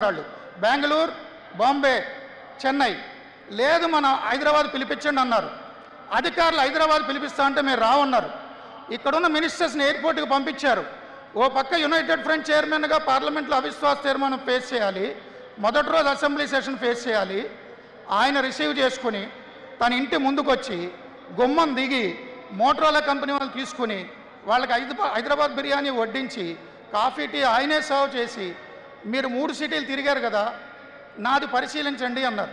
వాళ్ళు బెంగళూరు, బాంబే, చెన్నై లేదు మన హైదరాబాద్ పిలిపించండి అన్నారు. అధికారులు హైదరాబాద్ పిలిపిస్తా అంటే మేము రావన్నారు. ఇక్కడున్న మినిస్టర్స్ని ఎయిర్పోర్ట్కి పంపించారు. ఓ పక్క యునైటెడ్ ఫ్రంట్ చైర్మన్గా పార్లమెంట్లో అవిశ్వాస తీర్మానం ఫేస్ చేయాలి, మొదటి రోజు అసెంబ్లీ సెషన్ ఫేస్ చేయాలి. ఆయన రిసీవ్ చేసుకుని తన ఇంటి ముందుకు వచ్చి గుమ్మం దిగి మోటరోలా కంపెనీ వాళ్ళు తీసుకుని వాళ్ళకి హైదరాబాద్ బిర్యానీ వడ్డించి కాఫీ టీ ఆయనే సర్వ్ చేసి మీరు 3 సిటీలు తిరిగారు కదా, నాది పరిశీలించండి అన్నారు.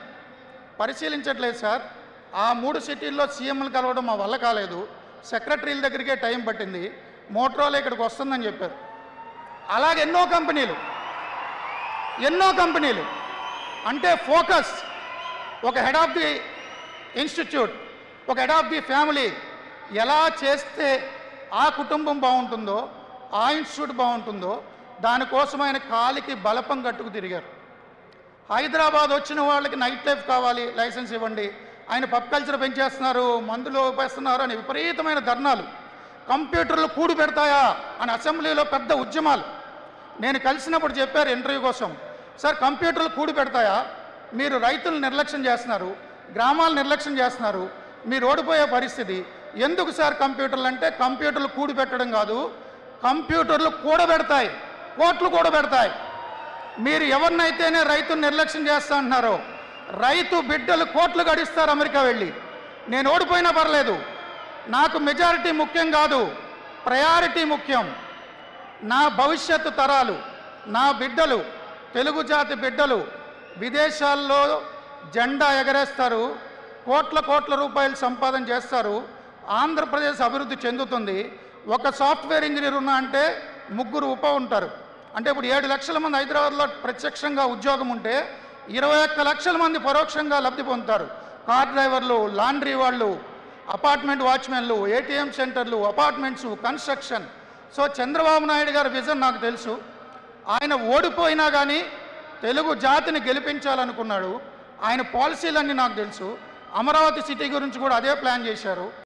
పరిశీలించట్లేదు సార్, ఆ 3 సిటీల్లో సీఎంలు కలవడం మా వల్ల కాలేదు, సెక్రటరీల దగ్గరికే టైం పట్టింది, మోటరోలా ఇక్కడికి వస్తుందని చెప్పారు. అలాగే ఎన్నో కంపెనీలు అంటే ఫోకస్, ఒక హెడ్ ఆఫ్ ది ఇన్స్టిట్యూట్, ఒక హెడ్ ఆఫ్ ది ఫ్యామిలీ ఎలా చేస్తే ఆ కుటుంబం బాగుంటుందో, ఆ ఇన్స్టిట్యూట్ బాగుంటుందో దానికోసం ఆయన కాలికి బలపం కట్టుకు తిరిగారు. హైదరాబాద్ వచ్చిన వాళ్ళకి నైట్ లైఫ్ కావాలి, లైసెన్స్ ఇవ్వండి, ఆయన పబ్ కల్చర్ పెంచేస్తున్నారు, మందులు వేస్తున్నారు అని విపరీతమైన ధర్నాలు. కంప్యూటర్లు కూడు పెడతాయా అని అసెంబ్లీలో పెద్ద ఉద్యమాలు. నేను కలిసినప్పుడు చెప్పారు ఇంటర్వ్యూ కోసం, సార్ కంప్యూటర్లు కూడు పెడతాయా, మీరు రైతులు నిర్లక్ష్యం చేస్తున్నారు, గ్రామాలు నిర్లక్ష్యం చేస్తున్నారు, మీరు ఓడిపోయే పరిస్థితి ఎందుకు సార్ కంప్యూటర్లు అంటే, కంప్యూటర్లు కూడు పెట్టడం కాదు, కంప్యూటర్లు కూడబెడతాయి, కోట్లు కూడబెడతాయి. మీరు ఎవరినైతేనే రైతును నిర్లక్ష్యం చేస్తా అంటున్నారో, రైతు బిడ్డలు కోట్లు గడిస్తారు అమెరికా వెళ్ళి. నేను ఓడిపోయినా పర్లేదు, నాకు మెజారిటీ ముఖ్యం కాదు, ప్రయారిటీ ముఖ్యం. నా భవిష్యత్తు తరాలు, నా బిడ్డలు, తెలుగు జాతి బిడ్డలు విదేశాల్లో జెండా ఎగరేస్తారు, కోట్ల రూపాయలు సంపాదన చేస్తారు, ఆంధ్రప్రదేశ్ అభివృద్ధి చెందుతుంది. ఒక సాఫ్ట్వేర్ ఇంజనీర్ ఉన్నా అంటే 3 ఉప ఉంటారు. అంటే ఇప్పుడు 7 లక్షల మంది హైదరాబాద్లో ప్రత్యక్షంగా ఉద్యోగం ఉంటే 21 లక్షల మంది పరోక్షంగా లబ్ధి పొందుతారు. కార్ డ్రైవర్లు, లాండ్రీ వాళ్ళు, అపార్ట్మెంట్ వాచ్మెన్లు, ఏటీఎం సెంటర్లు, apartments, construction. So Chandrababu Naidu గారి విజన్ నాకు తెలుసు. ఆయన ఓడిపోయినా కానీ తెలుగు జాతిని గెలిపించాలనుకున్నాడు. ఆయన పాలసీలన్నీ నాకు తెలుసు. అమరావతి సిటీ గురించి కూడా అదే ప్లాన్ చేశారు.